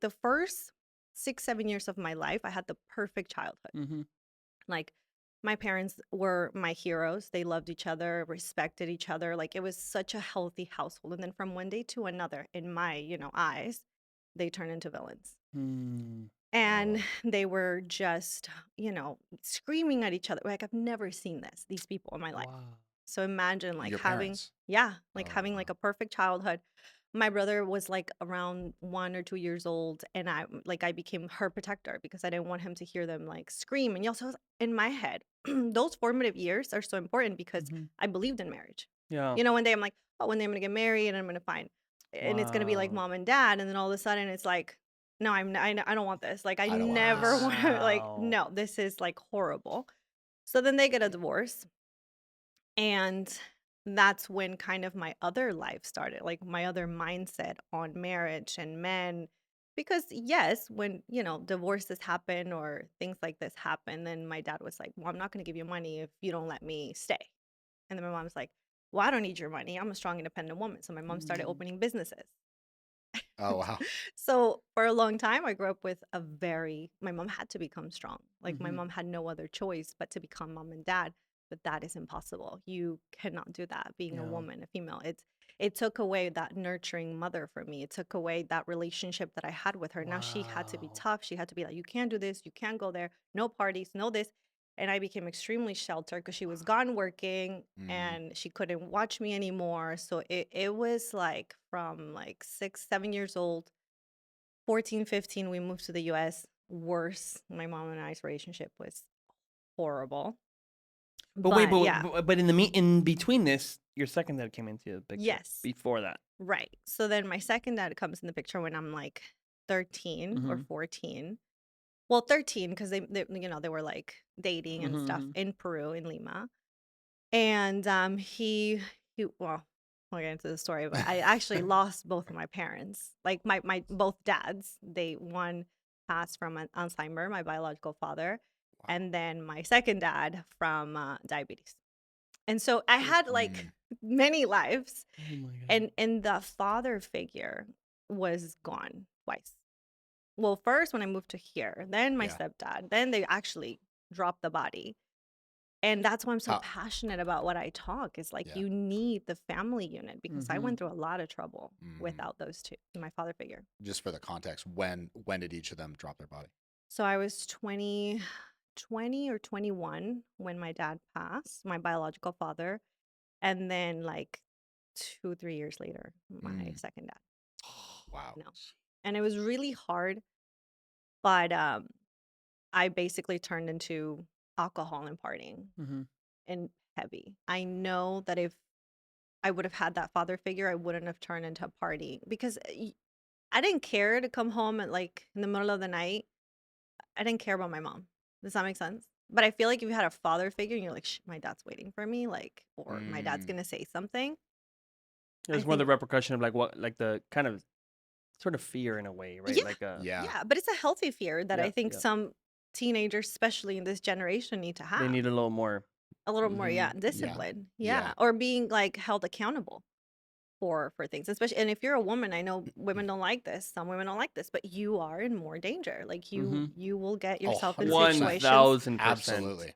the first 6, 7 years of my life, I had the perfect childhood. Mm-hmm. Like, my parents were my heroes. They loved each other, respected each other. Like, it was such a healthy household. And then from one day to another, in my, eyes, they turned into villains. Mm. Oh, And wow. they were just, screaming at each other. Like, I've never seen these people in my life. Wow. So imagine like Your having, parents. yeah, like Oh, having wow. like a perfect childhood. My brother was like around 1 or 2 years old, and I became her protector because I didn't want him to hear them like scream. And also in my head, those formative years are so important because Mm-hmm. I believed in marriage. Yeah. One day I'm like, oh, one day I'm gonna get married and I'm gonna find, and it's gonna be like Wow. mom and dad, and then all of a sudden it's like, no, I don't want this. Like I I don't want never this. want to. Like Wow. no, this is like horrible. So then they get a divorce. And that's when kind of my other life started, like my other mindset on marriage and men. Because, yes, when, divorces happen or things like this happen, then my dad was like, well, I'm not going to give you money if you don't let me stay. And then my mom was like, well, I don't need your money. I'm a strong, independent woman. So my mom started Mm. opening businesses. Oh, wow. So for a long time, I grew up with my mom had to become strong. Like my Mm-hmm. mom had no other choice but to become mom and dad. But that is impossible. You cannot do that being a Yeah. woman, a female. It took away that nurturing mother for me. It took away that relationship that I had with her. Now she had to be Wow. tough. She had to be like, you can't do this, you can't go there, no parties, no this. And I became extremely sheltered because she was gone working Mm. and she couldn't watch me anymore. So it was like from like 6, 7 years old, 14, 15, we moved to the US. Worse. My mom and I's relationship was horrible. But wait, But yeah, but in between this, your second dad came into the picture yes, before that. right. So then my second dad comes in the picture when I'm like 13 or Mm-hmm. 14. Well, 13 because they were like dating and stuff Mm-hmm. in Peru, in Lima. And well, I'll get into the story, but I actually lost both of my parents. Like my both dads. One passed from an Alzheimer, my biological father, Wow. and then my second dad from diabetes. And so I had like Mm. many lives, Oh my god. and the father figure was gone twice. Well, first when I moved to here, then my Yeah. stepdad, then they actually dropped the body. And that's why I'm so How? passionate about what I talk is like Yeah. you need the family unit because I Mm-hmm. went through a lot of trouble Mm. without those two, my father figure. Just for the context, when did each of them drop their body? So I was 20 or 21 when my dad passed, my biological father, and then like 2, 3 years later, my Mm. second dad. Wow. No. And it was really hard, but I basically turned into alcohol and partying Mm-hmm. and heavy. I know that if I would have had that father figure, I wouldn't have turned into a party because I didn't care to come home at like in the middle of the night. I didn't care about my mom. Does that make sense? But I feel like if you had a father figure and you're like, my dad's waiting for me, like, or my dad's Mm. gonna say something. I There's more the think, repercussion of like what, like the kind of sort of fear in a way, right? yeah, Like Yeah. yeah, but it's a healthy fear that I yeah, think yeah. some teenagers, especially in this generation, need to They have need a little more. a little more, Mm-hmm. yeah, Yeah. discipline, Yeah. yeah, or being like held accountable for things, especially. And if you're a woman, I know women don't like this, some women don't like this, but you are in more danger. Like Mm-hmm. you will get Oh, yourself in situations 100%. 1000%. Absolutely.